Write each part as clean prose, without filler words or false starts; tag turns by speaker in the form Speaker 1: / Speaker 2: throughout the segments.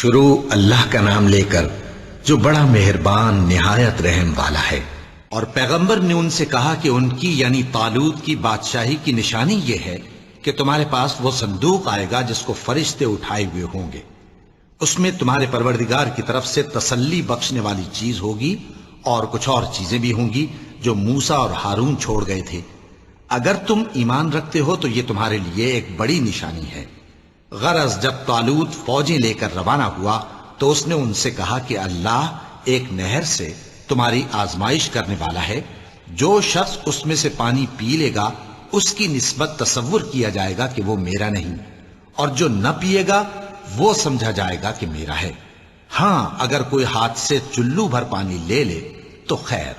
Speaker 1: شروع اللہ کا نام لے کر جو بڑا مہربان نہایت رحم والا ہے۔ اور پیغمبر نے ان سے کہا کہ ان کی یعنی طالوت کی بادشاہی کی نشانی یہ ہے کہ تمہارے پاس وہ صندوق آئے گا جس کو فرشتے اٹھائے ہوئے ہوں گے، اس میں تمہارے پروردگار کی طرف سے تسلی بخشنے والی چیز ہوگی اور کچھ اور چیزیں بھی ہوں گی جو موسیٰ اور ہارون چھوڑ گئے تھے۔ اگر تم ایمان رکھتے ہو تو یہ تمہارے لیے ایک بڑی نشانی ہے۔ غرض جب طالوت فوجیں لے کر روانہ ہوا تو اس نے ان سے کہا کہ اللہ ایک نہر سے تمہاری آزمائش کرنے والا ہے، جو شخص اس میں سے پانی پی لے گا اس کی نسبت تصور کیا جائے گا کہ وہ میرا نہیں، اور جو نہ پیے گا وہ سمجھا جائے گا کہ میرا ہے۔ ہاں اگر کوئی ہاتھ سے چلو بھر پانی لے لے تو خیر۔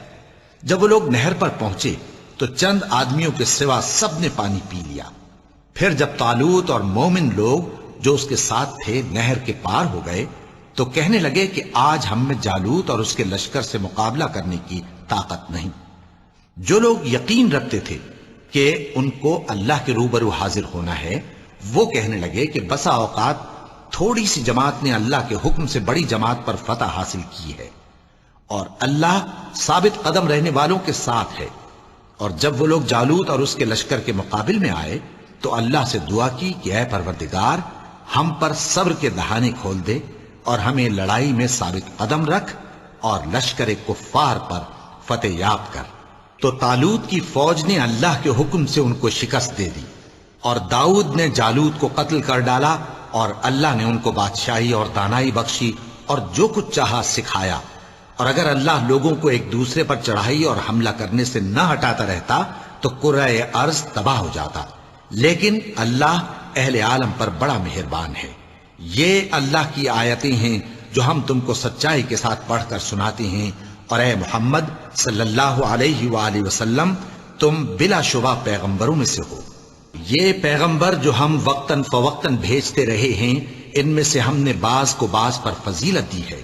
Speaker 1: جب وہ لوگ نہر پر پہنچے تو چند آدمیوں کے سوا سب نے پانی پی لیا۔ پھر جب طالوت اور مومن لوگ جو اس کے ساتھ تھے نہر کے پار ہو گئے تو کہنے لگے کہ آج ہم میں جالوت اور اس کے لشکر سے مقابلہ کرنے کی طاقت نہیں۔ جو لوگ یقین رکھتے تھے کہ ان کو اللہ کے روبرو حاضر ہونا ہے وہ کہنے لگے کہ بسا اوقات تھوڑی سی جماعت نے اللہ کے حکم سے بڑی جماعت پر فتح حاصل کی ہے، اور اللہ ثابت قدم رہنے والوں کے ساتھ ہے۔ اور جب وہ لوگ جالوت اور اس کے لشکر کے مقابل میں آئے تو اللہ سے دعا کی کہ اے پروردگار ہم پر صبر کے دہانے کھول دے اور ہمیں لڑائی میں ثابت قدم رکھ اور لشکر کفار پر فتح یاب کر۔ تو طالوت کی فوج نے اللہ کے حکم سے ان کو شکست دے دی، اور داؤد نے جالوت کو قتل کر ڈالا، اور اللہ نے ان کو بادشاہی اور دانائی بخشی اور جو کچھ چاہا سکھایا۔ اور اگر اللہ لوگوں کو ایک دوسرے پر چڑھائی اور حملہ کرنے سے نہ ہٹاتا رہتا تو کرۂ ارض تباہ ہو جاتا، لیکن اللہ اہل عالم پر بڑا مہربان ہے۔ یہ اللہ کی آیتیں ہیں جو ہم تم کو سچائی کے ساتھ پڑھ کر سناتے ہیں، اور اے محمد صلی اللہ علیہ وآلہ وسلم تم بلا شبہ پیغمبروں میں سے ہو۔ یہ پیغمبر جو ہم وقتاً فوقتاً بھیجتے رہے ہیں ان میں سے ہم نے بعض کو بعض پر فضیلت دی ہے،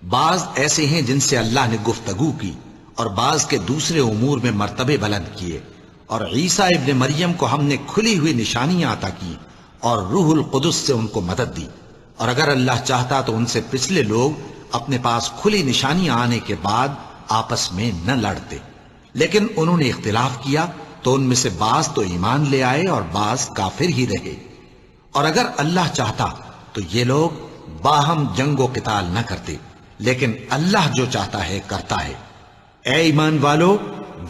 Speaker 1: بعض ایسے ہیں جن سے اللہ نے گفتگو کی، اور بعض کے دوسرے امور میں مرتبے بلند کیے، اور عیسیٰ ابن مریم کو ہم نے کھلی ہوئی نشانیاں عطا کی اور روح القدس سے ان کو مدد دی۔ اور اگر اللہ چاہتا تو ان سے پچھلے لوگ اپنے پاس کھلی نشانیاں آنے کے بعد آپس میں نہ لڑتے، لیکن انہوں نے اختلاف کیا تو ان میں سے بعض تو ایمان لے آئے اور بعض کافر ہی رہے۔ اور اگر اللہ چاہتا تو یہ لوگ باہم جنگ و قتال نہ کرتے، لیکن اللہ جو چاہتا ہے کرتا ہے۔ اے ایمان والو،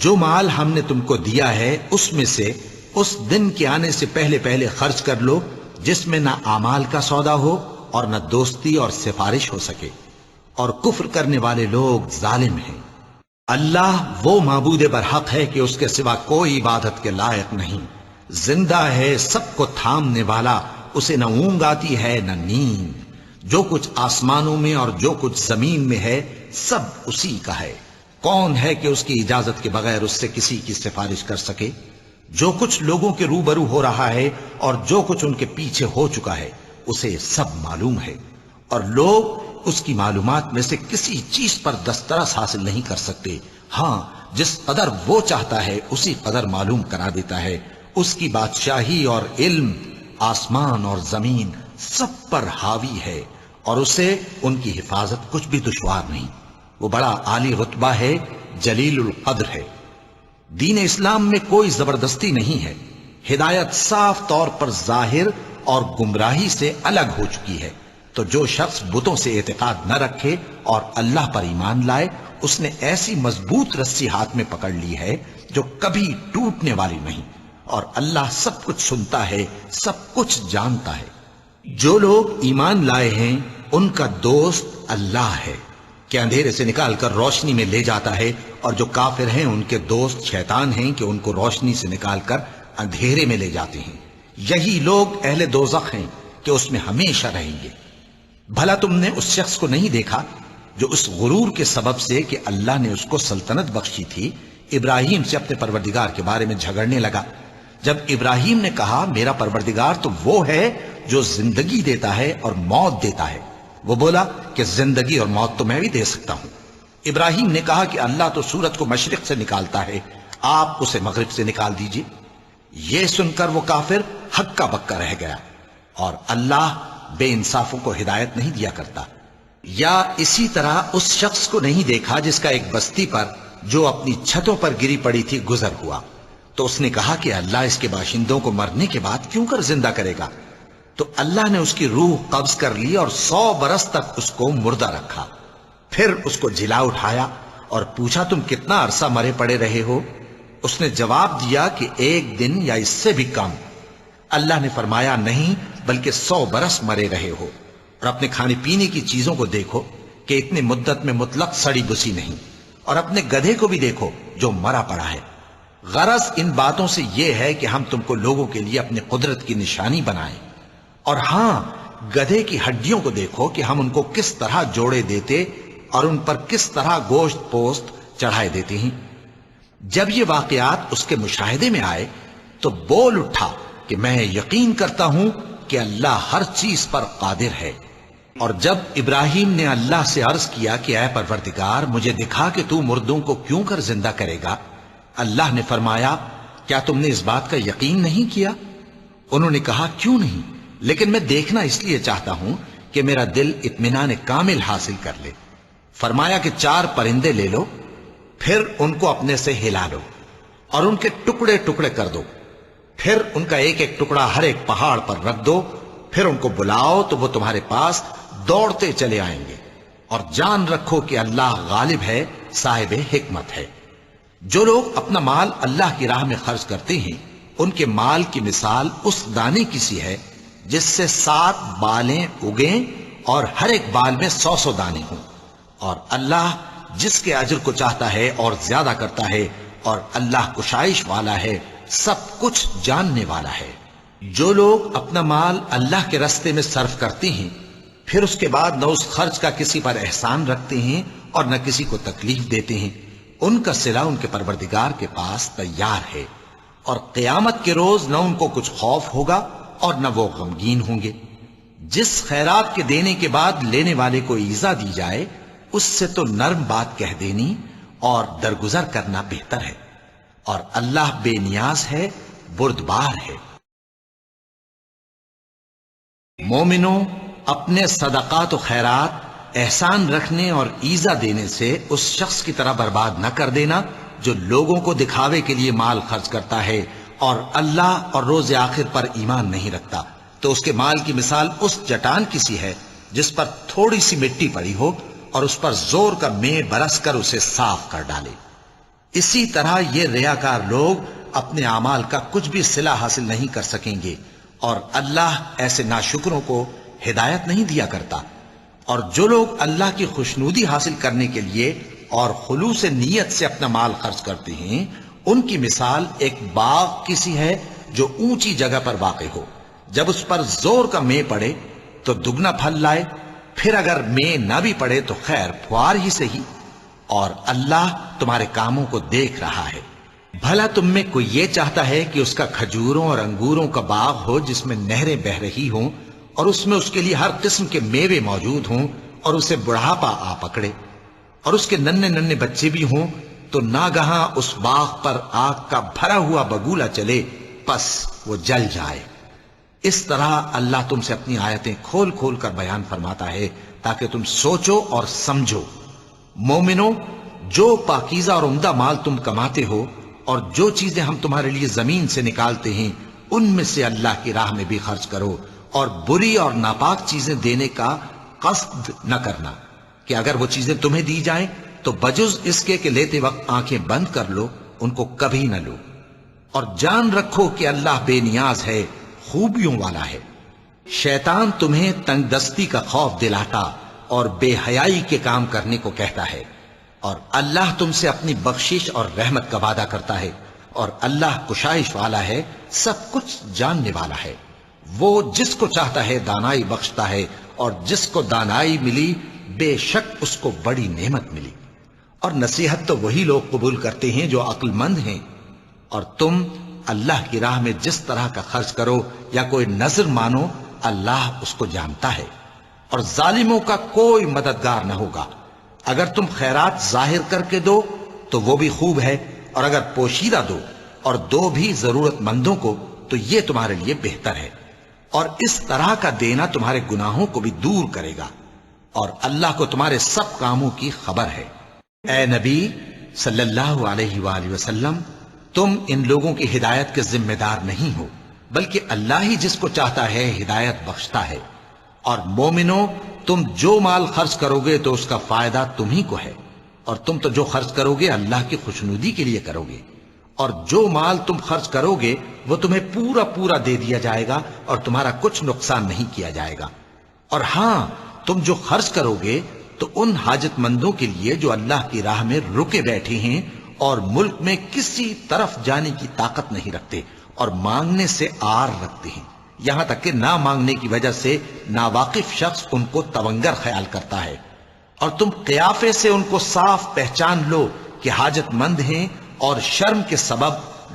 Speaker 1: جو مال ہم نے تم کو دیا ہے اس میں سے اس دن کے آنے سے پہلے پہلے خرچ کر لو جس میں نہ اعمال کا سودا ہو اور نہ دوستی اور سفارش ہو سکے، اور کفر کرنے والے لوگ ظالم ہیں۔ اللہ وہ معبود برحق ہے کہ اس کے سوا کوئی عبادت کے لائق نہیں، زندہ ہے، سب کو تھامنے والا، اسے نہ اونگ آتی ہے نہ نیند۔ جو کچھ آسمانوں میں اور جو کچھ زمین میں ہے سب اسی کا ہے۔ کون ہے کہ اس کی اجازت کے بغیر اس سے کسی کی سفارش کر سکے؟ جو کچھ لوگوں کے روبرو ہو رہا ہے اور جو کچھ ان کے پیچھے ہو چکا ہے اسے سب معلوم ہے، اور لوگ اس کی معلومات میں سے کسی چیز پر دسترس حاصل نہیں کر سکتے۔ ہاں جس قدر وہ چاہتا ہے اسی قدر معلوم کرا دیتا ہے۔ اس کی بادشاہی اور علم آسمان اور زمین سب پر حاوی ہے، اور اسے ان کی حفاظت کچھ بھی دشوار نہیں۔ وہ بڑا عالی رتبہ ہے، جلیل القدر ہے۔ دین اسلام میں کوئی زبردستی نہیں ہے، ہدایت صاف طور پر ظاہر اور گمراہی سے الگ ہو چکی ہے۔ تو جو شخص بتوں سے اعتقاد نہ رکھے اور اللہ پر ایمان لائے اس نے ایسی مضبوط رسی ہاتھ میں پکڑ لی ہے جو کبھی ٹوٹنے والی نہیں، اور اللہ سب کچھ سنتا ہے، سب کچھ جانتا ہے۔ جو لوگ ایمان لائے ہیں ان کا دوست اللہ ہے کہ اندھیرے سے نکال کر روشنی میں لے جاتا ہے، اور جو کافر ہیں ان کے دوست شیطان ہیں کہ ان کو روشنی سے نکال کر اندھیرے میں لے جاتے ہیں۔ یہی لوگ اہل دوزخ ہیں کہ اس میں ہمیشہ رہیں گے۔ بھلا تم نے اس شخص کو نہیں دیکھا جو اس غرور کے سبب سے کہ اللہ نے اس کو سلطنت بخشی تھی ابراہیم سے اپنے پروردگار کے بارے میں جھگڑنے لگا؟ جب ابراہیم نے کہا میرا پروردگار تو وہ ہے جو زندگی دیتا ہے اور موت دیتا ہے، وہ بولا کہ زندگی اور موت تو میں بھی دے سکتا ہوں۔ ابراہیم نے کہا کہ اللہ تو سورج کو مشرق سے نکالتا ہے، آپ اسے مغرب سے نکال دیجئے۔ یہ سن کر وہ کافر ہکا بکا رہ گیا، اور اللہ بے انصافوں کو ہدایت نہیں دیا کرتا۔ یا اسی طرح اس شخص کو نہیں دیکھا جس کا ایک بستی پر جو اپنی چھتوں پر گری پڑی تھی گزر ہوا، تو اس نے کہا کہ اللہ اس کے باشندوں کو مرنے کے بعد کیوں کر زندہ کرے گا؟ تو اللہ نے اس کی روح قبض کر لی اور 100 برس تک اس کو مردہ رکھا۔ پھر اس کو جلا اٹھایا اور پوچھا تم کتنا عرصہ مرے پڑے رہے ہو؟ اس نے جواب دیا کہ 1 دن یا اس سے بھی کم۔ اللہ نے فرمایا نہیں بلکہ 100 برس مرے رہے ہو، اور اپنے کھانے پینے کی چیزوں کو دیکھو کہ اتنی مدت میں مطلق سڑی بسی نہیں، اور اپنے گدھے کو بھی دیکھو جو مرا پڑا ہے۔ غرض ان باتوں سے یہ ہے کہ ہم تم کو لوگوں کے لیے اپنی قدرت کی نشانی بنائیں۔ اور ہاں، گدھے کی ہڈیوں کو دیکھو کہ ہم ان کو کس طرح جوڑے دیتے اور ان پر کس طرح گوشت پوست چڑھائے دیتے ہیں۔ جب یہ واقعات اس کے مشاہدے میں آئے تو بول اٹھا کہ میں یقین کرتا ہوں کہ اللہ ہر چیز پر قادر ہے۔ اور جب ابراہیم نے اللہ سے عرض کیا کہ اے پروردگار مجھے دکھا کہ تو مردوں کو کیوں کر زندہ کرے گا، اللہ نے فرمایا کیا تم نے اس بات کا یقین نہیں کیا؟ انہوں نے کہا کیوں نہیں، لیکن میں دیکھنا اس لیے چاہتا ہوں کہ میرا دل اطمینان کامل حاصل کر لے۔ فرمایا کہ 4 پرندے لے لو، پھر ان کو اپنے سے ہلا لو اور ان کے ٹکڑے ٹکڑے کر دو، پھر ان کا ایک ایک ٹکڑا ہر ایک پہاڑ پر رکھ دو، پھر ان کو بلاؤ تو وہ تمہارے پاس دوڑتے چلے آئیں گے، اور جان رکھو کہ اللہ غالب ہے، صاحب حکمت ہے۔ جو لوگ اپنا مال اللہ کی راہ میں خرچ کرتے ہیں ان کے مال کی مثال اس دانے کی سی ہے جس سے 7 بالیں اگیں اور ہر ایک بال میں 100 دانے ہوں، اور اللہ جس کے اجر کو چاہتا ہے اور زیادہ کرتا ہے، اور اللہ کشائش والا ہے، سب کچھ جاننے والا ہے۔ جو لوگ اپنا مال اللہ کے راستے میں صرف کرتے ہیں پھر اس کے بعد نہ اس خرچ کا کسی پر احسان رکھتے ہیں اور نہ کسی کو تکلیف دیتے ہیں، ان کا صلہ ان کے پروردگار کے پاس تیار ہے، اور قیامت کے روز نہ ان کو کچھ خوف ہوگا اور نہ وہ غمگین ہوں گے۔ جس خیرات کے دینے کے بعد لینے والے کو ایذا دی جائے اس سے تو نرم بات کہہ دینی اور درگزر کرنا بہتر ہے، اور اللہ بے نیاز ہے، بردبار ہے۔ مومنوں، اپنے صدقات و خیرات احسان رکھنے اور ایذا دینے سے اس شخص کی طرح برباد نہ کر دینا جو لوگوں کو دکھاوے کے لیے مال خرچ کرتا ہے اور اللہ اور روز آخر پر ایمان نہیں رکھتا، تو اس کے مال کی مثال اس چٹان کی سی ہے جس پر تھوڑی سی مٹی پڑی ہو اور اس پر زور کا مے برس کر اسے صاف کر ڈالے۔ اسی طرح یہ ریاکار لوگ اپنے اعمال کا کچھ بھی صلہ حاصل نہیں کر سکیں گے، اور اللہ ایسے ناشکروں کو ہدایت نہیں دیا کرتا۔ اور جو لوگ اللہ کی خوشنودی حاصل کرنے کے لیے اور خلوص نیت سے اپنا مال خرچ کرتے ہیں ان کی مثال ایک باغ کی سی ہے جو اونچی جگہ پر واقع ہو، جب اس پر زور کا مے پڑے تو دگنا پھل لائے، پھر اگر مے نہ بھی پڑے تو خیر پھوار ہی صحیح، اور اللہ تمہارے کاموں کو دیکھ رہا ہے۔ بھلا تم میں کوئی یہ چاہتا ہے کہ اس کا کھجوروں اور انگوروں کا باغ ہو جس میں نہریں بہ رہی ہوں اور اس میں اس کے لیے ہر قسم کے میوے موجود ہوں، اور اسے بڑھاپا آ پکڑے اور اس کے ننھے ننھے بچے بھی ہوں، تو ناگہاں اس باغ پر آگ کا بھرا ہوا بگولا چلے، پس وہ جل جائے۔ اس طرح اللہ تم سے اپنی آیتیں کھول کھول کر بیان فرماتا ہے تاکہ تم سوچو اور سمجھو۔ مومنوں، جو پاکیزہ اور عمدہ مال تم کماتے ہو اور جو چیزیں ہم تمہارے لیے زمین سے نکالتے ہیں ان میں سے اللہ کی راہ میں بھی خرچ کرو، اور بری اور ناپاک چیزیں دینے کا قصد نہ کرنا کہ اگر وہ چیزیں تمہیں دی جائیں تو بجز اس کے کہ لیتے وقت آنکھیں بند کر لو، ان کو کبھی نہ لو، اور جان رکھو کہ اللہ بے نیاز ہے، خوبیوں والا ہے۔ شیطان تمہیں تنگ دستی کا خوف دلاتا اور بے حیائی کے کام کرنے کو کہتا ہے، اور اللہ تم سے اپنی بخشش اور رحمت کا وعدہ کرتا ہے، اور اللہ کشائش والا ہے، سب کچھ جاننے والا ہے۔ وہ جس کو چاہتا ہے دانائی بخشتا ہے، اور جس کو دانائی ملی بے شک اس کو بڑی نعمت ملی۔ اور نصیحت تو وہی لوگ قبول کرتے ہیں جو عقل مند ہیں، اور تم اللہ کی راہ میں جس طرح کا خرچ کرو یا کوئی نذر مانو اللہ اس کو جانتا ہے، اور ظالموں کا کوئی مددگار نہ ہوگا۔ اگر تم خیرات ظاہر کر کے دو تو وہ بھی خوب ہے، اور اگر پوشیدہ دو اور دو بھی ضرورت مندوں کو تو یہ تمہارے لیے بہتر ہے۔ اور اس طرح کا دینا تمہارے گناہوں کو بھی دور کرے گا، اور اللہ کو تمہارے سب کاموں کی خبر ہے۔ اے نبی صلی اللہ علیہ وآلہ وسلم، تم ان لوگوں کی ہدایت کے ذمہ دار نہیں ہو، بلکہ اللہ ہی جس کو چاہتا ہے ہدایت بخشتا ہے۔ اور مومنو، تم جو مال خرچ کرو گے تو اس کا فائدہ تمہیں کو ہے، اور تم تو جو خرچ کرو گے اللہ کی خوشنودی کے لیے کرو گے، اور جو مال تم خرچ کرو گے وہ تمہیں پورا پورا دے دیا جائے گا، اور تمہارا کچھ نقصان نہیں کیا جائے گا۔ اور ہاں، تم جو خرچ کرو گے تو ان حاجت مندوں کے لیے جو اللہ کی راہ میں رکے بیٹھے ہیں اور ملک میں کسی طرف جانے کی طاقت نہیں رکھتے اور مانگنے سے آر رکھتے ہیں، یہاں تک کہ نہ مانگنے کی وجہ سے ناواقف شخص ان کو تونگر خیال کرتا ہے، اور تم قیافے سے ان کو صاف پہچان لو کہ حاجت مند ہیں، اور شرم کے سبب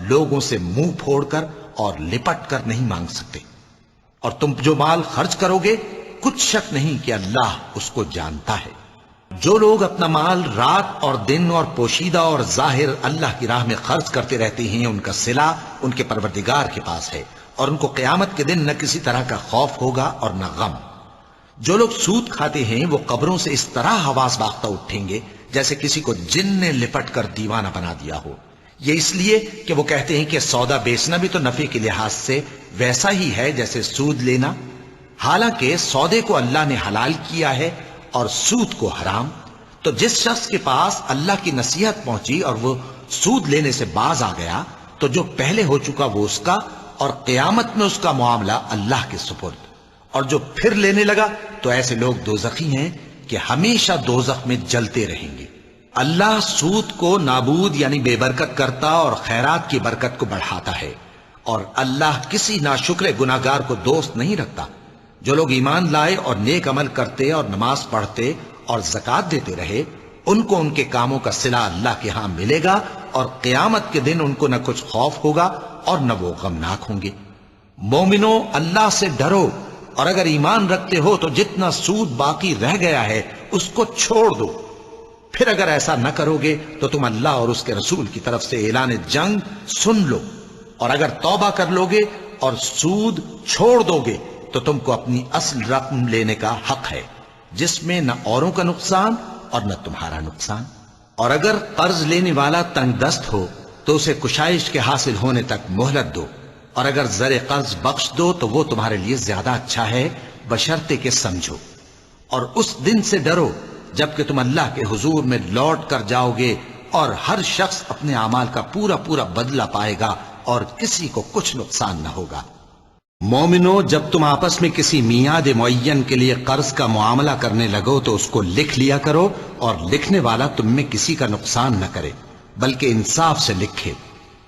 Speaker 1: لوگوں سے منہ پھوڑ کر اور لپٹ کر نہیں مانگ سکتے۔ اور تم جو مال خرچ کرو گے کچھ شک نہیں کہ اللہ اس کو جانتا ہے۔ جو لوگ اپنا مال رات اور دن اور پوشیدہ اور ظاہر اللہ کی راہ میں خرچ کرتے رہتے ہیں، ان کا صلہ ان کے پروردگار کے پاس ہے، اور ان کو قیامت کے دن نہ کسی طرح کا خوف ہوگا اور نہ غم۔ جو لوگ سود کھاتے ہیں وہ قبروں سے اس طرح حواس باختہ اٹھیں گے جیسے کسی کو جن نے لپٹ کر دیوانہ بنا دیا ہو، یہ اس لیے کہ وہ کہتے ہیں کہ سودا بیچنا بھی تو نفع کے لحاظ سے ویسا ہی ہے جیسے سود لینا، حالانکہ سودے کو اللہ نے حلال کیا ہے اور سود کو حرام۔ تو جس شخص کے پاس اللہ کی نصیحت پہنچی اور وہ سود لینے سے باز آ گیا تو جو پہلے ہو چکا وہ اس کا، اور قیامت میں اس کا معاملہ اللہ کے سپرد۔ اور جو پھر لینے لگا تو ایسے لوگ دوزخی ہیں کہ ہمیشہ دوزخ میں جلتے رہیں گے۔ اللہ سود کو نابود یعنی بے برکت کرتا اور خیرات کی برکت کو بڑھاتا ہے، اور اللہ کسی ناشکر گناہگار کو دوست نہیں رکھتا۔ جو لوگ ایمان لائے اور نیک عمل کرتے اور نماز پڑھتے اور زکوٰۃ دیتے رہے، ان کو ان کے کاموں کا صلہ اللہ کے ہاں ملے گا، اور قیامت کے دن ان کو نہ کچھ خوف ہوگا اور نہ وہ غمناک ہوں گے۔ مومنو، اللہ سے ڈرو، اور اگر ایمان رکھتے ہو تو جتنا سود باقی رہ گیا ہے اس کو چھوڑ دو۔ پھر اگر ایسا نہ کرو گے تو تم اللہ اور اس کے رسول کی طرف سے اعلان جنگ سن لو، اور اگر توبہ کر لو گے اور سود چھوڑ دو گے تو تم کو اپنی اصل رقم لینے کا حق ہے، جس میں نہ اوروں کا نقصان اور نہ تمہارا نقصان۔ اور اگر قرض لینے والا تنگ دست ہو تو اسے کشائش کے حاصل ہونے تک مہلت دو، اور اگر زر قرض بخش دو تو وہ تمہارے لیے زیادہ اچھا ہے، بشرطے کہ سمجھو۔ اور اس دن سے ڈرو جبکہ تم اللہ کے حضور میں لوٹ کر جاؤ گے، اور ہر شخص اپنے اعمال کا پورا پورا بدلہ پائے گا، اور کسی کو کچھ نقصان نہ ہوگا۔ مومنو، جب تم آپس میں کسی میعاد معین کے لیے قرض کا معاملہ کرنے لگو تو اس کو لکھ لیا کرو، اور لکھنے والا تم میں کسی کا نقصان نہ کرے بلکہ انصاف سے لکھے۔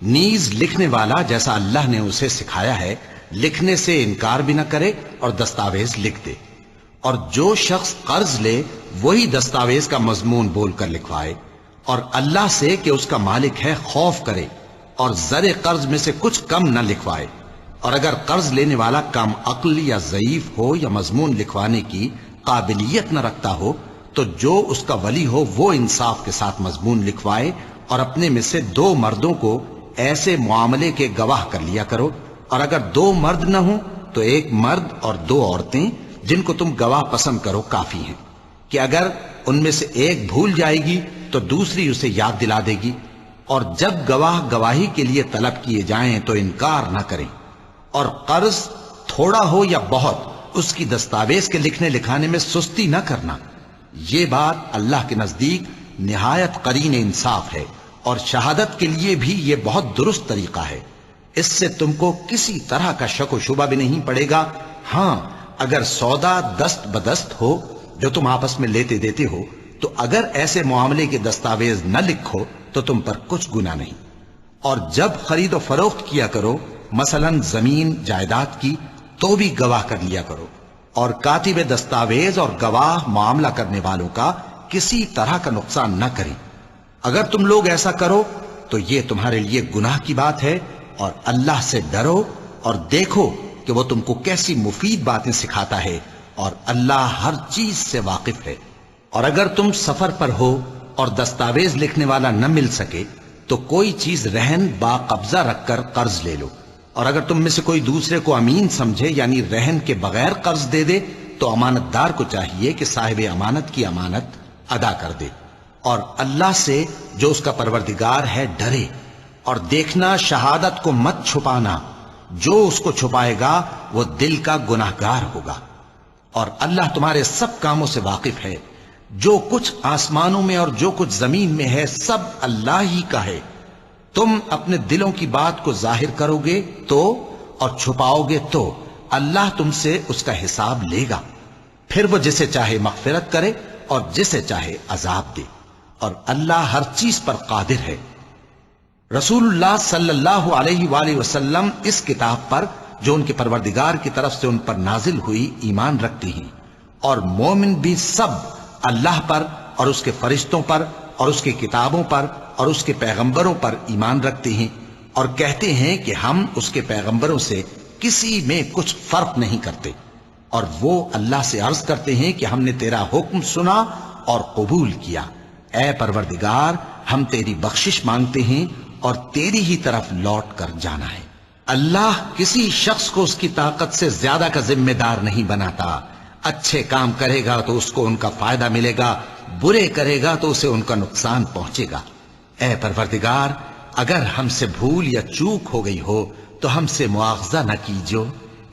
Speaker 1: نیز لکھنے والا جیسا اللہ نے اسے سکھایا ہے لکھنے سے انکار بھی نہ کرے اور دستاویز لکھ دے، اور جو شخص قرض لے وہی دستاویز کا مضمون بول کر لکھوائے، اور اللہ سے کہ اس کا مالک ہے خوف کرے، اور زر قرض میں سے کچھ کم نہ لکھوائے۔ اور اگر قرض لینے والا کم عقل یا ضعیف ہو یا مضمون لکھوانے کی قابلیت نہ رکھتا ہو تو جو اس کا ولی ہو وہ انصاف کے ساتھ مضمون لکھوائے، اور اپنے میں سے 2 مردوں کو ایسے معاملے کے گواہ کر لیا کرو، اور اگر 2 مرد نہ ہوں تو 1 مرد اور 2 عورتیں جن کو تم گواہ پسند کرو کافی ہیں، کہ اگر ان میں سے ایک بھول جائے گی تو دوسری اسے یاد دلا دے گی۔ اور جب گواہ گواہی کے لیے طلب کیے جائیں تو انکار نہ کریں، اور قرض تھوڑا ہو یا بہت اس کی دستاویز کے لکھنے لکھانے میں سستی نہ کرنا۔ یہ بات اللہ کے نزدیک نہایت قرین انصاف ہے، اور شہادت کے لیے بھی یہ بہت درست طریقہ ہے۔ اس سے تم کو کسی طرح کا شک و شبہ بھی نہیں پڑے گا۔ ہاں، اگر سودا دست بدست ہو جو تم آپس میں لیتے دیتے ہو تو اگر ایسے معاملے کے دستاویز نہ لکھو تو تم پر کچھ گناہ نہیں۔ اور جب خرید و فروخت کیا کرو، مثلا زمین جائیداد کی، تو بھی گواہ کر لیا کرو، اور کاتب دستاویز اور گواہ معاملہ کرنے والوں کا کسی طرح کا نقصان نہ کریں۔ اگر تم لوگ ایسا کرو تو یہ تمہارے لیے گناہ کی بات ہے، اور اللہ سے ڈرو اور دیکھو کہ وہ تم کو کیسی مفید باتیں سکھاتا ہے، اور اللہ ہر چیز سے واقف ہے۔ اور اگر تم سفر پر ہو اور دستاویز لکھنے والا نہ مل سکے تو کوئی چیز رہن با قبضہ رکھ کر قرض لے لو، اور اگر تم میں سے کوئی دوسرے کو امین سمجھے یعنی رہن کے بغیر قرض دے دے تو امانت دار کو چاہیے کہ صاحب امانت کی امانت ادا کر دے، اور اللہ سے جو اس کا پروردگار ہے ڈرے، اور دیکھنا شہادت کو مت چھپانا، جو اس کو چھپائے گا وہ دل کا گناہگار ہوگا، اور اللہ تمہارے سب کاموں سے واقف ہے، جو کچھ آسمانوں میں اور جو کچھ زمین میں ہے سب اللہ ہی کا ہے۔ تم اپنے دلوں کی بات کو ظاہر کرو گے تو اور چھپاؤ گے تو اللہ تم سے اس کا حساب لے گا، پھر وہ جسے چاہے مغفرت کرے اور جسے چاہے عذاب دے، اور اللہ ہر چیز پر قادر ہے۔ رسول اللہ صلی اللہ علیہ وآلہ وسلم اس کتاب پر جو ان کے پروردگار کی طرف سے ان پر نازل ہوئی ایمان رکھتے ہیں، اور مومن بھی سب اللہ پر اور اس کے فرشتوں پر اور اس کی کتابوں پر اور اس کے پیغمبروں پر ایمان رکھتے ہیں، اور کہتے ہیں کہ ہم اس کے پیغمبروں سے کسی میں کچھ فرق نہیں کرتے، اور وہ اللہ سے عرض کرتے ہیں کہ ہم نے تیرا حکم سنا اور قبول کیا، اے پروردگار ہم تیری بخشش مانگتے ہیں اور تیری ہی طرف لوٹ کر جانا ہے۔ اللہ کسی شخص کو اس کی طاقت سے زیادہ کا ذمہ دار نہیں بناتا، اچھے کام کرے گا تو اس کو ان کا فائدہ ملے گا، برے کرے گا تو اسے ان کا نقصان پہنچے گا۔ اے پروردگار اگر ہم سے بھول یا چوک ہو گئی ہو تو ہم سے مواخذہ نہ کیجو،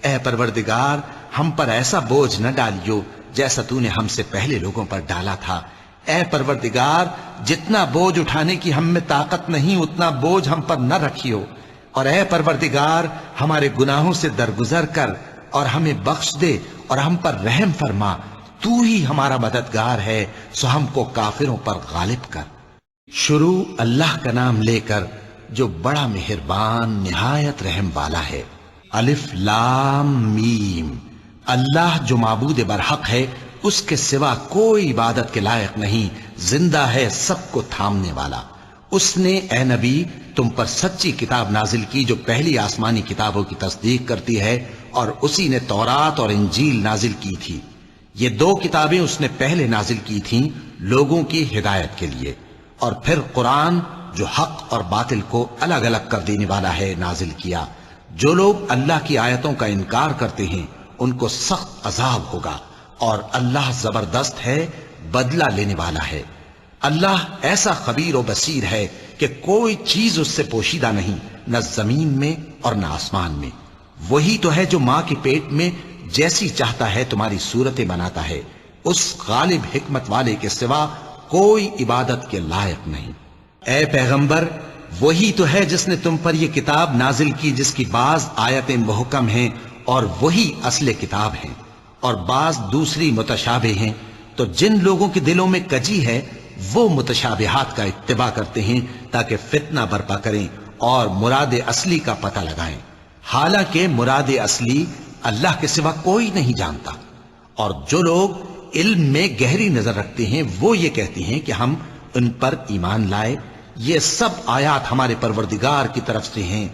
Speaker 1: اے پروردگار ہم پر ایسا بوجھ نہ ڈالیو جیسا تو نے ہم سے پہلے لوگوں پر ڈالا تھا، اے پروردگار جتنا بوجھ اٹھانے کی ہم میں طاقت نہیں اتنا بوجھ ہم پر نہ رکھیو، اور اے پروردگار ہمارے گناہوں سے درگزر کر اور ہمیں بخش دے اور ہم پر رحم فرما، تو ہی ہمارا مددگار ہے، سو ہم کو کافروں پر غالب کر۔ شروع اللہ کا نام لے کر جو بڑا مہربان نہایت رحم والا ہے۔ الف لام میم، اللہ جو معبود برحق ہے اس کے سوا کوئی عبادت کے لائق نہیں، زندہ ہے سب کو تھامنے والا۔ اس نے اے نبی تم پر سچی کتاب نازل کی جو پہلی آسمانی کتابوں کی تصدیق کرتی ہے، اور اسی نے تورات اور انجیل نازل کی تھی۔ یہ دو کتابیں اس نے پہلے نازل کی تھیں لوگوں کی ہدایت کے لیے، اور پھر قرآن جو حق اور باطل کو الگ الگ کر دینے والا ہے نازل کیا۔ جو لوگ اللہ کی آیتوں کا انکار کرتے ہیں ان کو سخت عذاب ہوگا، اور اللہ زبردست ہے، بدلہ لینے والا ہے۔ اللہ ایسا خبیر و بصیر ہے کہ کوئی چیز اس سے پوشیدہ نہیں، نہ زمین میں اور نہ آسمان میں۔ وہی تو ہے جو ماں کے پیٹ میں جیسی چاہتا ہے تمہاری صورتیں بناتا ہے، اس غالب حکمت والے کے سوا کوئی عبادت کے لائق نہیں۔ اے پیغمبر وہی تو ہے جس نے تم پر یہ کتاب نازل کی جس کی بعض آیتیں محکم ہیں اور وہی اصل کتاب ہیں، اور بعض دوسری متشابہ ہیں، تو جن لوگوں کے دلوں میں کجی ہے وہ متشابہات کا اتباع کرتے ہیں تاکہ فتنہ برپا کریں اور مراد اصلی کا پتہ لگائیں، حالانکہ مراد اصلی اللہ کے سوا کوئی نہیں جانتا۔ اور جو لوگ علم میں گہری نظر رکھتے ہیں وہ یہ کہتے ہیں کہ ہم ان پر ایمان لائے، یہ سب آیات ہمارے پروردگار کی طرف سے ہیں،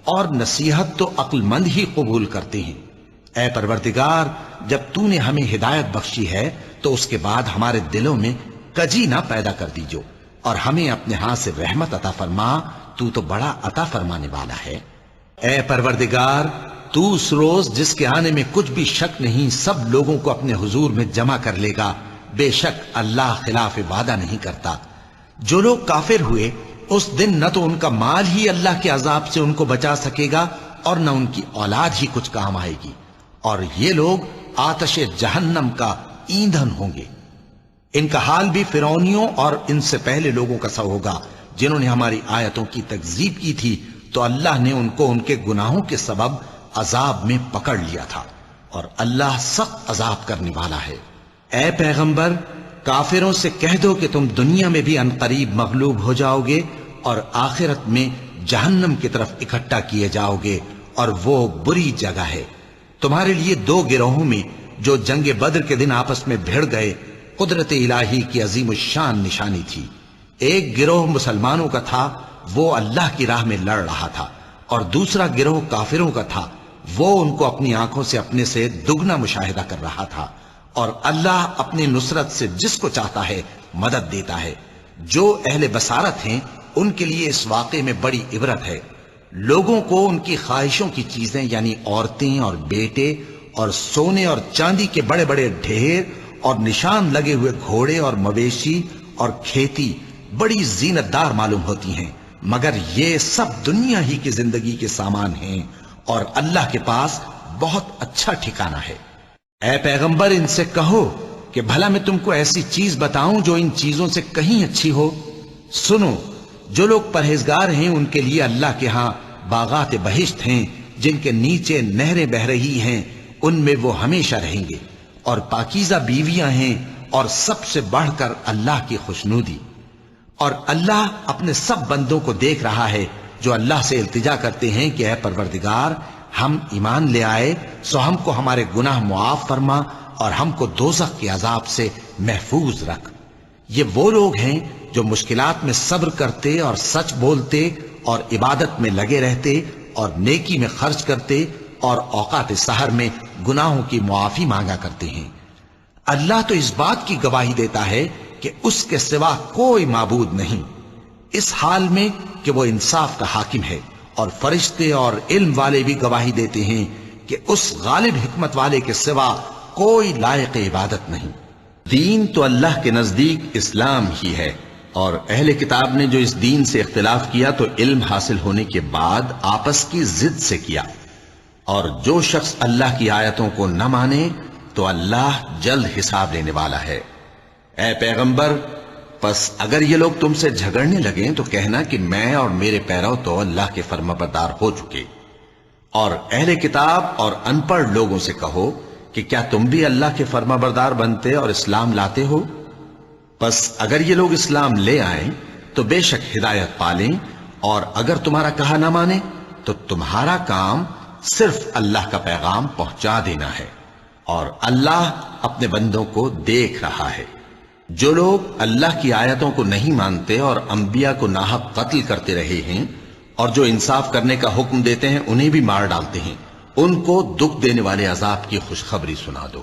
Speaker 1: اور نصیحت تو عقل مند ہی قبول کرتے ہیں۔ اے پروردگار جب تو نے ہمیں ہدایت بخشی ہے تو اس کے بعد ہمارے دلوں میں کجی نہ پیدا کر دیجو، اور ہمیں اپنے ہاتھ سے رحمت عطا فرما، تو بڑا عطا فرمانے والا ہے۔ اے پروردگار تو اس روز جس کے آنے میں کچھ بھی شک نہیں سب لوگوں کو اپنے حضور میں جمع کر لے گا، بے شک اللہ خلاف وعدہ نہیں کرتا۔ جو لوگ کافر ہوئے اس دن نہ تو ان کا مال ہی اللہ کے عذاب سے ان کو بچا سکے گا اور نہ ان کی اولاد ہی کچھ کام آئے گی، اور یہ لوگ آتش جہنم کا ایندھن ہوں گے۔ ان کا حال بھی فرعونیوں اور ان سے پہلے لوگوں کا سا ہوگا جنہوں نے ہماری آیتوں کی تکذیب کی تھی، تو اللہ نے ان کو ان کے گناہوں کے سبب عذاب میں پکڑ لیا تھا، اور اللہ سخت عذاب کرنے والا ہے۔ اے پیغمبر کافروں سے کہہ دو کہ تم دنیا میں بھی عنقریب مغلوب ہو جاؤ گے اور آخرت میں جہنم کی طرف اکٹھا کیے جاؤ گے، اور وہ بری جگہ ہے۔ تمہارے لیے دو گروہوں میں جو جنگ بدر کے دن آپس میں بھڑ گئے قدرت الہی کی عظیم الشان نشانی تھی۔ ایک گروہ مسلمانوں کا تھا، وہ اللہ کی راہ میں لڑ رہا تھا، اور دوسرا گروہ کافروں کا تھا، وہ ان کو اپنی آنکھوں سے اپنے سے دگنا مشاہدہ کر رہا تھا۔ اور اللہ اپنی نصرت سے جس کو چاہتا ہے مدد دیتا ہے۔ جو اہل بصارت ہیں ان کے لیے اس واقعے میں بڑی عبرت ہے۔ لوگوں کو ان کی خواہشوں کی چیزیں یعنی عورتیں اور بیٹے اور سونے اور چاندی کے بڑے بڑے ڈھیر اور نشان لگے ہوئے گھوڑے اور مویشی اور کھیتی بڑی زینت دار معلوم ہوتی ہیں، مگر یہ سب دنیا ہی کی زندگی کے سامان ہیں اور اللہ کے پاس بہت اچھا ٹھکانہ ہے۔ اے پیغمبر ان سے کہو کہ بھلا میں تم کو ایسی چیز بتاؤں جو ان چیزوں سے کہیں اچھی ہو؟ سنو، جو لوگ پرہیزگار ہیں ان کے لیے اللہ کے ہاں باغات بہشت ہیں جن کے نیچے نہریں بہ رہی ہیں، ان میں وہ ہمیشہ رہیں گے، اور پاکیزہ بیویاں ہیں، اور سب سے بڑھ کر اللہ کی خوشنودی۔ اور اللہ اپنے سب بندوں کو دیکھ رہا ہے جو اللہ سے التجا کرتے ہیں کہ اے پروردگار، ہم ایمان لے آئے سو ہم کو ہمارے گناہ معاف فرما اور ہم کو دوزخ کے عذاب سے محفوظ رکھ۔ یہ وہ لوگ ہیں جو مشکلات میں صبر کرتے اور سچ بولتے اور عبادت میں لگے رہتے اور نیکی میں خرچ کرتے اور اوقات سحر میں گناہوں کی معافی مانگا کرتے ہیں۔ اللہ تو اس بات کی گواہی دیتا ہے کہ اس کے سوا کوئی معبود نہیں، اس حال میں کہ وہ انصاف کا حاکم ہے، اور فرشتے اور علم والے بھی گواہی دیتے ہیں کہ اس غالب حکمت والے کے سوا کوئی لائق عبادت نہیں۔ دین تو اللہ کے نزدیک اسلام ہی ہے، اور اہل کتاب نے جو اس دین سے اختلاف کیا تو علم حاصل ہونے کے بعد آپس کی ضد سے کیا، اور جو شخص اللہ کی آیتوں کو نہ مانے تو اللہ جلد حساب لینے والا ہے۔ اے پیغمبر، پس اگر یہ لوگ تم سے جھگڑنے لگیں تو کہنا کہ میں اور میرے پیرو تو اللہ کے فرمانبردار ہو چکے، اور اہل کتاب اور ان پڑھ لوگوں سے کہو کہ کیا تم بھی اللہ کے فرمانبردار بنتے اور اسلام لاتے ہو؟ پس اگر یہ لوگ اسلام لے آئیں تو بے شک ہدایت پالیں، اور اگر تمہارا کہا نہ مانے تو تمہارا کام صرف اللہ کا پیغام پہنچا دینا ہے، اور اللہ اپنے بندوں کو دیکھ رہا ہے۔ جو لوگ اللہ کی آیتوں کو نہیں مانتے اور انبیاء کو ناحق قتل کرتے رہے ہیں، اور جو انصاف کرنے کا حکم دیتے ہیں انہیں بھی مار ڈالتے ہیں، ان کو دکھ دینے والے عذاب کی خوشخبری سنا دو۔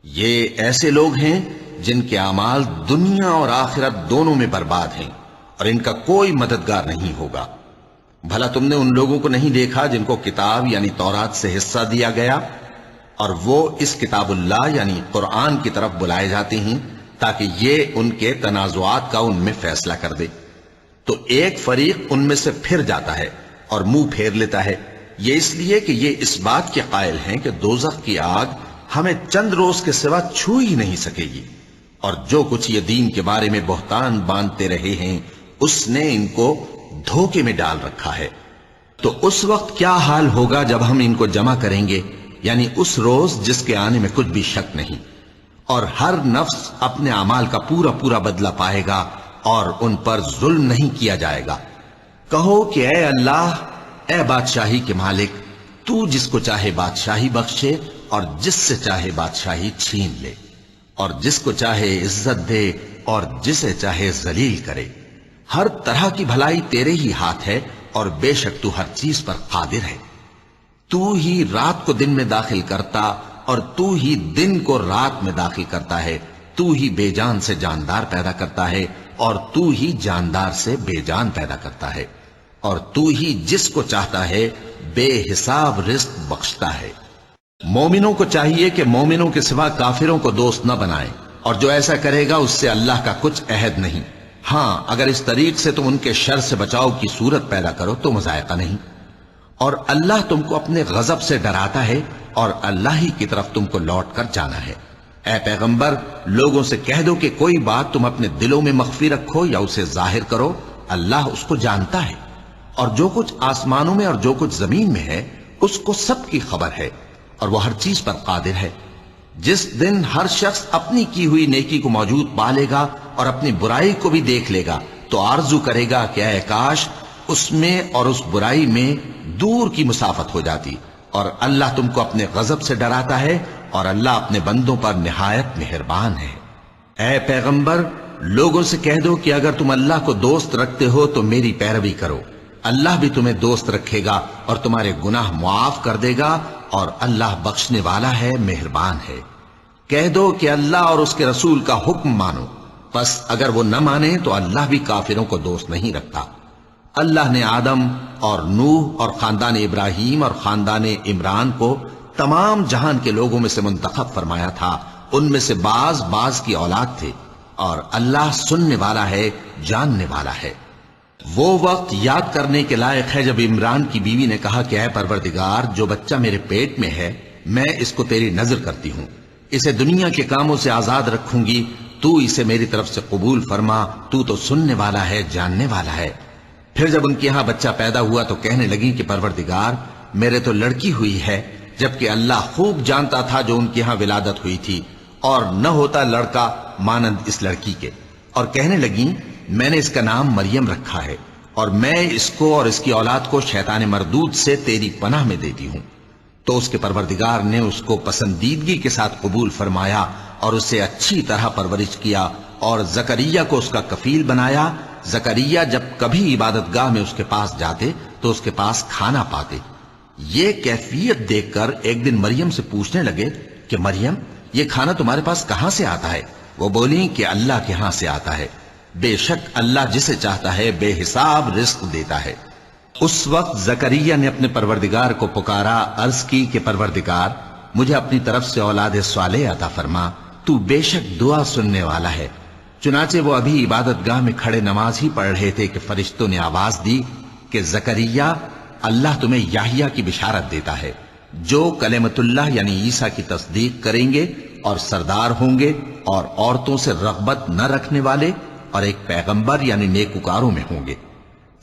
Speaker 1: یہ ایسے لوگ ہیں جن کے اعمال دنیا اور آخرت دونوں میں برباد ہیں، اور ان کا کوئی مددگار نہیں ہوگا۔ بھلا تم نے ان لوگوں کو نہیں دیکھا جن کو کتاب یعنی تورات سے حصہ دیا گیا، اور وہ اس کتاب اللہ یعنی قرآن کی طرف بلائے جاتے ہیں تاکہ یہ ان کے تنازعات کا ان میں فیصلہ کر دے، تو ایک فریق ان میں سے پھر جاتا ہے اور منہ پھیر لیتا ہے، یہ اس لیے کہ یہ اس بات کے قائل ہیں کہ دوزخ کی آگ ہمیں چند روز کے سوا چھو ہی نہیں سکے گی، اور جو کچھ یہ دین کے بارے میں بہتان باندھتے رہے ہیں اس نے ان کو دھوکے میں ڈال رکھا ہے۔ تو اس وقت کیا حال ہوگا جب ہم ان کو جمع کریں گے، یعنی اس روز جس کے آنے میں کچھ بھی شک نہیں، اور ہر نفس اپنے اعمال کا پورا پورا بدلہ پائے گا اور ان پر ظلم نہیں کیا جائے گا۔ کہو کہ اے اللہ، اے بادشاہی کے مالک، تو جس کو چاہے بادشاہی بخشے اور جس سے چاہے بادشاہی چھین لے، اور جس کو چاہے عزت دے اور جسے چاہے ذلیل کرے۔ ہر طرح کی بھلائی تیرے ہی ہاتھ ہے، اور بے شک تو ہر چیز پر قادر ہے۔ تو ہی رات کو دن میں داخل کرتا اور تو ہی دن کو رات میں داخل کرتا ہے، تو ہی بے جان سے جاندار پیدا کرتا ہے اور تو ہی جاندار سے بے جان پیدا کرتا ہے، اور تو ہی جس کو چاہتا ہے بے حساب رزق بخشتا ہے۔ مومنوں کو چاہیے کہ مومنوں کے سوا کافروں کو دوست نہ بنائیں، اور جو ایسا کرے گا اس سے اللہ کا کچھ عہد نہیں۔ ہاں، اگر اس طریق سے تم ان کے شر سے بچاؤ کی صورت پیدا کرو تو مذائقہ نہیں۔ اور اللہ تم کو اپنے غضب سے ڈراتا ہے، اور اللہ ہی کی طرف تم کو لوٹ کر جانا ہے۔ اے پیغمبر، لوگوں سے کہہ دو کہ کوئی بات تم اپنے دلوں میں مخفی رکھو یا اسے ظاہر کرو، اللہ اس کو جانتا ہے، اور جو کچھ آسمانوں میں اور جو کچھ زمین میں ہے اس کو سب کی خبر ہے، اور وہ ہر چیز پر قادر ہے۔ جس دن ہر شخص اپنی کی ہوئی نیکی کو موجود پا لے گا اور اپنی برائی کو بھی دیکھ لے گا تو آرزو کرے گا کہ اے کاش اس میں اور اس برائی میں دور کی مسافت ہو جاتی۔ اور اللہ تم کو اپنے غضب سے ڈراتا ہے، اور اللہ اپنے بندوں پر نہایت مہربان ہے۔ اے پیغمبر، لوگوں سے کہہ دو کہ اگر تم اللہ کو دوست رکھتے ہو تو میری پیروی کرو، اللہ بھی تمہیں دوست رکھے گا اور تمہارے گناہ معاف کر دے گا، اور اللہ بخشنے والا ہے، مہربان ہے۔ کہہ دو کہ اللہ اور اس کے رسول کا حکم مانو، پس اگر وہ نہ مانے تو اللہ بھی کافروں کو دوست نہیں رکھتا۔ اللہ نے آدم اور نوح اور خاندان ابراہیم اور خاندان عمران کو تمام جہان کے لوگوں میں سے منتخب فرمایا تھا. ان میں سے بعض بعض کی اولاد تھے، اور اللہ سننے والا ہے، جاننے والا ہے. وہ وقت یاد کرنے کے لائق ہے جب عمران کی بیوی نے کہا کہ اے پروردگار، جو بچہ میرے پیٹ میں ہے میں اس کو تیری نظر کرتی ہوں، اسے دنیا کے کاموں سے آزاد رکھوں گی، تو اسے میری طرف سے قبول فرما، تو سننے والا ہے، جاننے والا ہے. پھر جب ان کے ہاں بچہ پیدا ہوا تو کہنے لگی کہ پروردگار، میرے تو لڑکی ہوئی ہے، جبکہ اللہ خوب جانتا تھا جو ان کے ہاں ولادت ہوئی تھی، اور نہ ہوتا لڑکا مانند اس لڑکی کے. اور کہنے لگیں میں نے اس کا نام مریم رکھا ہے، اور میں اس کو اور اس کی اولاد کو شیطان مردود سے تیری پناہ میں دیتی ہوں. تو اس کے پروردگار نے اس کو پسندیدگی کے ساتھ قبول فرمایا اور اسے اچھی طرح پرورش کیا، اور زکریا کو اس کا کفیل بنایا. زکریا جب کبھی عبادت گاہ میں اس کے پاس جاتے تو اس کے پاس کھانا پاتے. یہ کیفیت دیکھ کر ایک دن مریم سے پوچھنے لگے کہ مریم، یہ کھانا تمہارے پاس کہاں سے آتا ہے؟ وہ بولی کہ اللہ کے ہاں سے آتا ہے، بے شک اللہ جسے چاہتا ہے بے حساب رزق دیتا ہے. اس وقت زکریا نے اپنے پروردگار کو پکارا، عرض کی کہ پروردگار، مجھے اپنی طرف سے اولاد صالح عطا فرما، تو بے شک دعا سننے والا ہے. چنانچہ وہ ابھی عبادت گاہ میں کھڑے نماز ہی پڑھ رہے تھے کہ فرشتوں نے آواز دی کہ زکریا، اللہ تمہیں یحییٰ کی بشارت دیتا ہے، جو کلمۃ اللہ یعنی عیسیٰ کی تصدیق کریں گے اور سردار ہوں گے اور عورتوں سے رغبت نہ رکھنے والے اور ایک پیغمبر یعنی نیکوکاروں میں ہوں گے.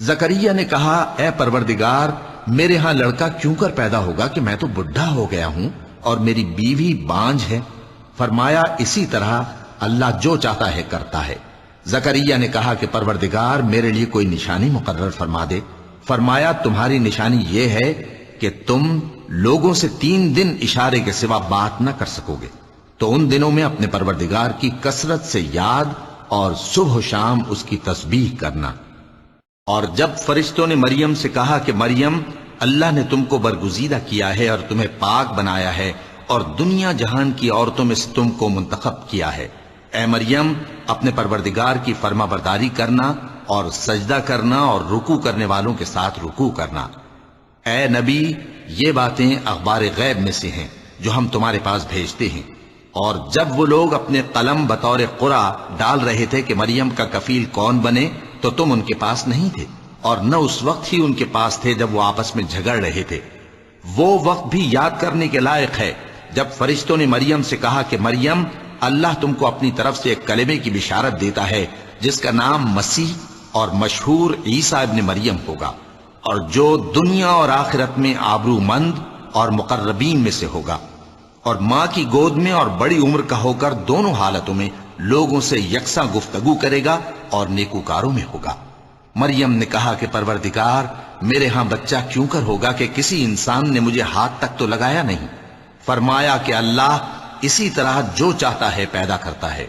Speaker 1: زکریا نے کہا، اے پروردگار، میرے ہاں لڑکا کیوں کر پیدا ہوگا کہ میں تو بڈھا ہو گیا ہوں اور میری بیوی بانجھ ہے. فرمایا، اسی طرح اللہ جو چاہتا ہے کرتا ہے. زکریا نے کہا کہ پروردگار، میرے لیے کوئی نشانی مقرر فرما دے. فرمایا، تمہاری نشانی یہ ہے کہ تم لوگوں سے 3 دن اشارے کے سوا بات نہ کر سکو گے. تو ان دنوں میں اپنے پروردگار کی کثرت سے یاد اور صبح و شام اس کی تسبیح کرنا. اور جب فرشتوں نے مریم سے کہا کہ مریم، اللہ نے تم کو برگزیدہ کیا ہے اور تمہیں پاک بنایا ہے اور دنیا جہان کی عورتوں میں سے تم کو منتخب کیا ہے، اے مریم، اپنے پروردگار کی فرما برداری کرنا اور سجدہ کرنا اور رکوع کرنے والوں کے ساتھ رکوع کرنا. اے نبی، یہ باتیں اخبار غیب میں سے ہیں جو ہم تمہارے پاس بھیجتے ہیں. اور جب وہ لوگ اپنے قلم بطور قرعہ ڈال رہے تھے کہ مریم کا کفیل کون بنے تو تم ان کے پاس نہیں تھے، اور نہ اس وقت ہی ان کے پاس تھے جب وہ آپس میں جھگڑ رہے تھے. وہ وقت بھی یاد کرنے کے لائق ہے جب فرشتوں نے مریم سے کہا کہ مریم، اللہ تم کو اپنی طرف سے ایک کلمے کی بشارت دیتا ہے جس کا نام مسیح اور مشہور عیسیٰ ابن مریم ہوگا، اور جو دنیا اور آخرت میں آبرو مند اور مقربین میں سے ہوگا، اور ماں کی گود میں اور بڑی عمر کا ہو کر دونوں حالتوں میں لوگوں سے یکساں گفتگو کرے گا اور نیکوکاروں میں ہوگا. مریم نے کہا کہ پروردگار، میرے ہاں بچہ کیوں کر ہوگا کہ کسی انسان نے مجھے ہاتھ تک تو لگایا نہیں. فرمایا کہ اللہ اسی طرح جو چاہتا ہے پیدا کرتا ہے.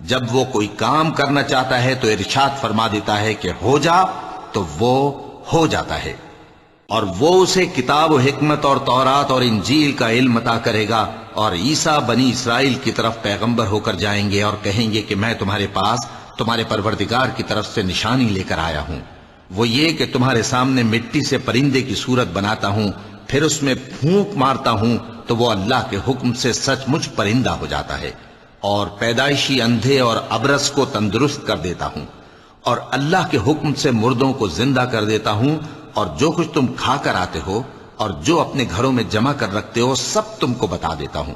Speaker 1: جب وہ کوئی کام کرنا چاہتا ہے تو ارشاد فرما دیتا ہے کہ ہو جا، تو وہ ہو جاتا ہے. اور وہ اسے کتاب و حکمت اور تورات اور انجیل کا علم عطا کرے گا، اور عیسیٰ بنی اسرائیل کی طرف پیغمبر ہو کر جائیں گے اور کہیں گے کہ میں تمہارے پاس تمہارے پروردگار کی طرف سے نشانی لے کر آیا ہوں. وہ یہ کہ تمہارے سامنے مٹی سے پرندے کی صورت بناتا ہوں، پھر اس میں پھونک مارتا ہوں تو وہ اللہ کے حکم سے سچ مچ پرندہ ہو جاتا ہے، اور پیدائشی اندھے اور ابرص کو تندرست کر دیتا ہوں، اور اللہ کے حکم سے مردوں کو زندہ کر دیتا ہوں، اور جو کچھ تم کھا کر آتے ہو اور جو اپنے گھروں میں جمع کر رکھتے ہو سب تم کو بتا دیتا ہوں.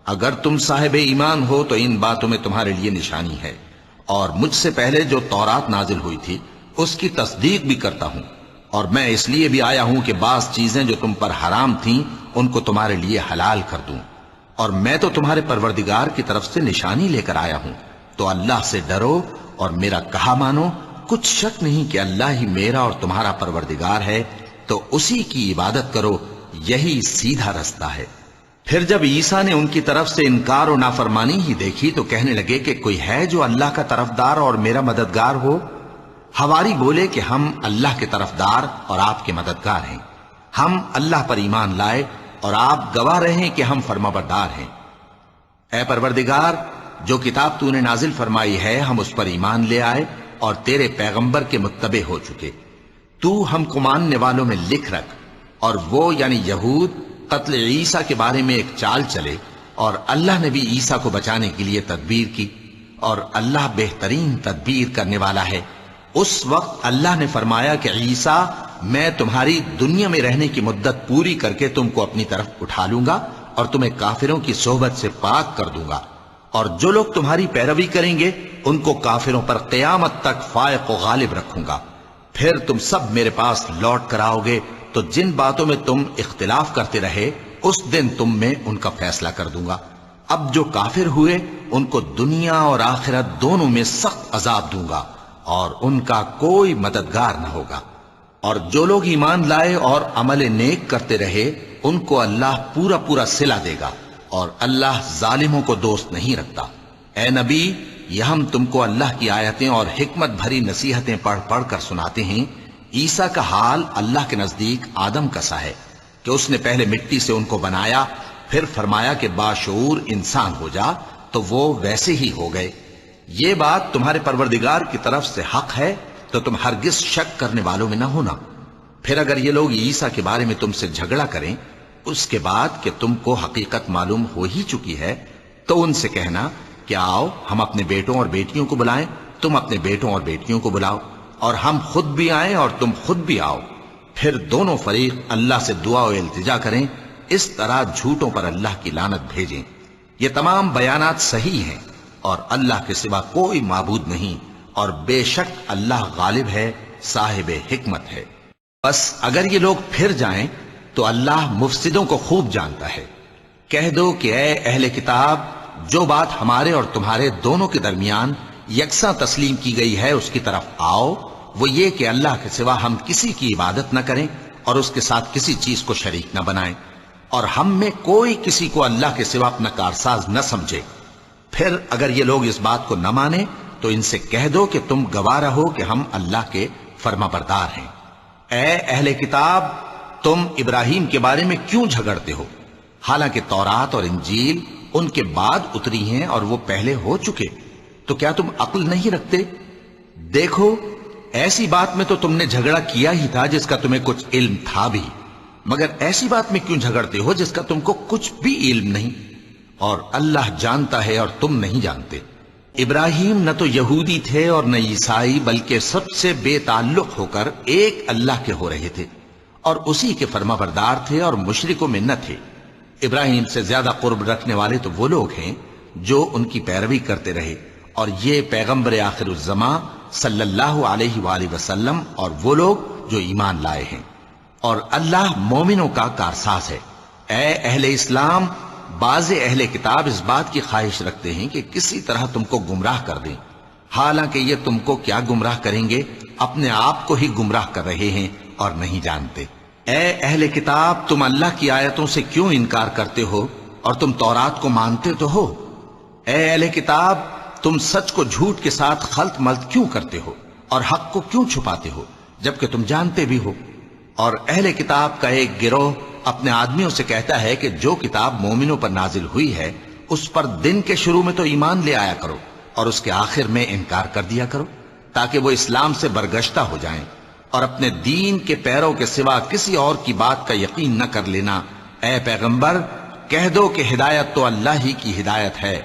Speaker 1: اگر تم صاحب ایمان ہو تو ان باتوں میں تمہارے لیے نشانی ہے. اور مجھ سے پہلے جو تورات نازل ہوئی تھی اس کی تصدیق بھی کرتا ہوں، اور میں اس لیے بھی آیا ہوں کہ بعض چیزیں جو تم پر حرام تھیں ان کو تمہارے لیے حلال کر دوں. اور میں تو تمہارے پروردگار کی طرف سے نشانی لے کر آیا ہوں. تو اللہ سے ڈرو اور میرا کہا مانو. کچھ شک نہیں کہ اللہ ہی میرا اور تمہارا پروردگار ہے، تو اسی کی عبادت کرو، یہی سیدھا رستہ ہے. پھر جب عیسیٰ نے ان کی طرف سے انکار و نافرمانی ہی دیکھی تو کہنے لگے کہ کوئی ہے جو اللہ کا طرفدار اور میرا مددگار ہو؟ حواری بولے کہ ہم اللہ کے طرفدار اور آپ کے مددگار ہیں. ہم اللہ پر ایمان لائے اور آپ گواہ رہیں کہ ہم فرمانبردار ہیں. اے پروردگار، جو کتاب تو نے نازل فرمائی ہے ہم اس پر ایمان لے آئے اور تیرے پیغمبر کے متبع ہو چکے. تو ہم کو ماننے والوں میں لکھ رکھ، اور وہ یعنی یہود قتل عیسیٰ کے بارے میں ایک چال چلے، اور اللہ نے بھی عیسیٰ کو بچانے کے لیے تدبیر کی، اور اللہ بہترین تدبیر کرنے والا ہے۔ اس وقت اللہ نے فرمایا کہ عیسیٰ، میں تمہاری دنیا میں رہنے کی مدت پوری کر کے تم کو اپنی طرف اٹھا لوں گا اور تمہیں کافروں کی صحبت سے پاک کر دوں گا، اور جو لوگ تمہاری پیروی کریں گے ان کو کافروں پر قیامت تک فائق و غالب رکھوں گا۔ پھر تم سب میرے پاس لوٹ کر آؤ گے تو جن باتوں میں تم اختلاف کرتے رہے اس دن تم میں ان کا فیصلہ کر دوں گا۔ اب جو کافر ہوئے ان کو دنیا اور آخرت دونوں میں سخت عذاب دوں گا، اور ان کا کوئی مددگار نہ ہوگا۔ اور جو لوگ ایمان لائے اور عمل نیک کرتے رہے ان کو اللہ پورا پورا صلہ دے گا، اور اللہ ظالموں کو دوست نہیں رکھتا۔ اے نبی، یہ ہم تم کو اللہ کی آیتیں اور حکمت بھری نصیحتیں پڑھ پڑھ کر سناتے ہیں۔ عیسیٰ کا حال اللہ کے نزدیک آدم کا سا ہے کہ اس نے پہلے مٹی سے ان کو بنایا، پھر فرمایا کہ باشعور انسان ہو جا، تو وہ ویسے ہی ہو گئے۔ یہ بات تمہارے پروردگار کی طرف سے حق ہے، تو تم ہرگز شک کرنے والوں میں نہ ہونا۔ پھر اگر یہ لوگ عیسیٰ کے بارے میں تم سے جھگڑا کریں اس کے بعد کہ تم کو حقیقت معلوم ہو ہی چکی ہے، تو ان سے کہنا کہ آؤ ہم اپنے بیٹوں اور بیٹیوں کو بلائیں، تم اپنے بیٹوں اور بیٹیوں کو بلاؤ، اور ہم خود بھی آئیں اور تم خود بھی آؤ، پھر دونوں فریق اللہ سے دعا و التجا کریں، اس طرح جھوٹوں پر اللہ کی لعنت بھیجیں۔ یہ تمام بیانات صحیح ہیں، اور اللہ کے سوا کوئی معبود نہیں، اور بے شک اللہ غالب ہے، صاحب حکمت ہے۔ بس اگر یہ لوگ پھر جائیں تو اللہ مفسدوں کو خوب جانتا ہے۔ کہہ دو کہ اے اہل کتاب، جو بات ہمارے اور تمہارے دونوں کے درمیان یکساں تسلیم کی گئی ہے اس کی طرف آؤ، وہ یہ کہ اللہ کے سوا ہم کسی کی عبادت نہ کریں اور اس کے ساتھ کسی چیز کو شریک نہ بنائیں، اور ہم میں کوئی کسی کو اللہ کے سوا اپنا کارساز نہ سمجھے۔ پھر اگر یہ لوگ اس بات کو نہ مانیں تو ان سے کہہ دو کہ تم گواہ رہو کہ ہم اللہ کے فرما بردار ہیں۔ اے اہل کتاب، تم ابراہیم کے بارے میں کیوں جھگڑتے ہو؟ حالانکہ تورات اور انجیل ان کے بعد اتری ہیں اور وہ پہلے ہو چکے، تو کیا تم عقل نہیں رکھتے؟ دیکھو، ایسی بات میں تو تم نے جھگڑا کیا ہی تھا جس کا تمہیں کچھ علم تھا بھی، مگر ایسی بات میں کیوں جھگڑتے ہو جس کا تم کو کچھ بھی علم نہیں، اور اللہ جانتا ہے اور تم نہیں جانتے۔ ابراہیم نہ تو یہودی تھے اور نہ عیسائی، بلکہ سب سے بے تعلق ہو کر ایک اللہ کے ہو رہے تھے، اور اسی کے فرما بردار تھے اور مشرکوں میں نہ تھے۔ ابراہیم سے زیادہ قرب رکھنے والے تو وہ لوگ ہیں جو ان کی پیروی کرتے رہے، اور یہ پیغمبر آخر الزماں صلی اللہ علیہ وآلہ وسلم اور وہ لوگ جو ایمان لائے ہیں، اور اللہ مومنوں کا کارساز ہے۔ اے اہل اسلام، بعض اہل کتاب اس بات کی خواہش رکھتے ہیں کہ کسی طرح تم کو گمراہ کر دیں، حالانکہ یہ تم کو کیا گمراہ کریں گے، اپنے آپ کو ہی گمراہ کر رہے ہیں اور نہیں جانتے۔ اے اہل کتاب، تم اللہ کی آیتوں سے کیوں انکار کرتے ہو اور تم تورات کو مانتے تو ہو؟ اے اہل کتاب، تم سچ کو جھوٹ کے ساتھ خلط ملط کیوں کرتے ہو اور حق کو کیوں چھپاتے ہو جبکہ تم جانتے بھی ہو؟ اور اہل کتاب کا ایک گروہ اپنے آدمیوں سے کہتا ہے کہ جو کتاب مومنوں پر نازل ہوئی ہے اس پر دن کے شروع میں تو ایمان لے آیا کرو اور اس کے آخر میں انکار کر دیا کرو، تاکہ وہ اسلام سے برگشتہ ہو جائیں، اور اپنے دین کے پیروں کے سوا کسی اور کی بات کا یقین نہ کر لینا۔ اے پیغمبر، کہہ دو کہ ہدایت تو اللہ ہی کی ہدایت ہے۔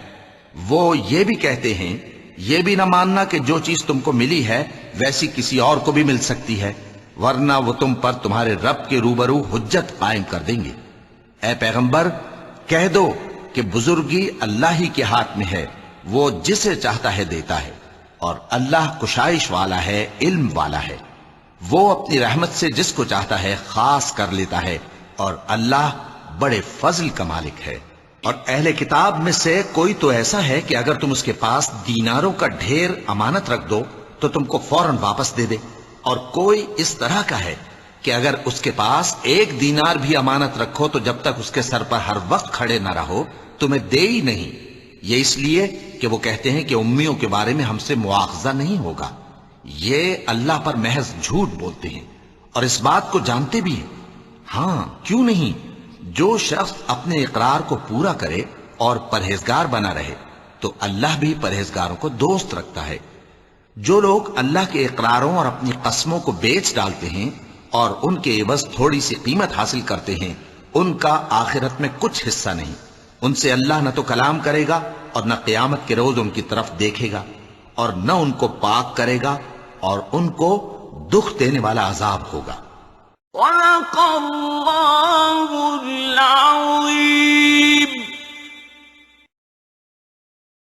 Speaker 1: وہ یہ بھی کہتے ہیں، یہ بھی نہ ماننا کہ جو چیز تم کو ملی ہے ویسی کسی اور کو بھی مل سکتی ہے، ورنہ وہ تم پر تمہارے رب کے روبرو حجت قائم کر دیں گے۔ اے پیغمبر، کہہ دو کہ بزرگی اللہ ہی کے ہاتھ میں ہے، وہ جسے چاہتا ہے دیتا ہے، اور اللہ کشائش والا ہے، علم والا ہے، وہ اپنی رحمت سے جس کو چاہتا ہے خاص کر لیتا ہے، اور اللہ بڑے فضل کا مالک ہے۔ اور اہل کتاب میں سے کوئی تو ایسا ہے کہ اگر تم اس کے پاس دیناروں کا ڈھیر امانت رکھ دو تو تم کو فوراً واپس دے دے، اور کوئی اس طرح کا ہے کہ اگر اس کے پاس 1 دینار بھی امانت رکھو تو جب تک اس کے سر پر ہر وقت کھڑے نہ رہو تمہیں دے ہی نہیں۔ یہ اس لیے کہ وہ کہتے ہیں کہ امیوں کے بارے میں ہم سے مواخذہ نہیں ہوگا۔ یہ اللہ پر محض جھوٹ بولتے ہیں اور اس بات کو جانتے بھی ہیں۔ ہاں، کیوں نہیں؟ جو شخص اپنے اقرار کو پورا کرے اور پرہیزگار بنا رہے تو اللہ بھی پرہیزگاروں کو دوست رکھتا ہے۔ جو لوگ اللہ کے اقراروں اور اپنی قسموں کو بیچ ڈالتے ہیں اور ان کے عوض تھوڑی سی قیمت حاصل کرتے ہیں، ان کا آخرت میں کچھ حصہ نہیں۔ ان سے اللہ نہ تو کلام کرے گا اور نہ قیامت کے روز ان کی طرف دیکھے گا، اور نہ ان کو پاک کرے گا، اور ان کو دکھ دینے والا عذاب ہوگا۔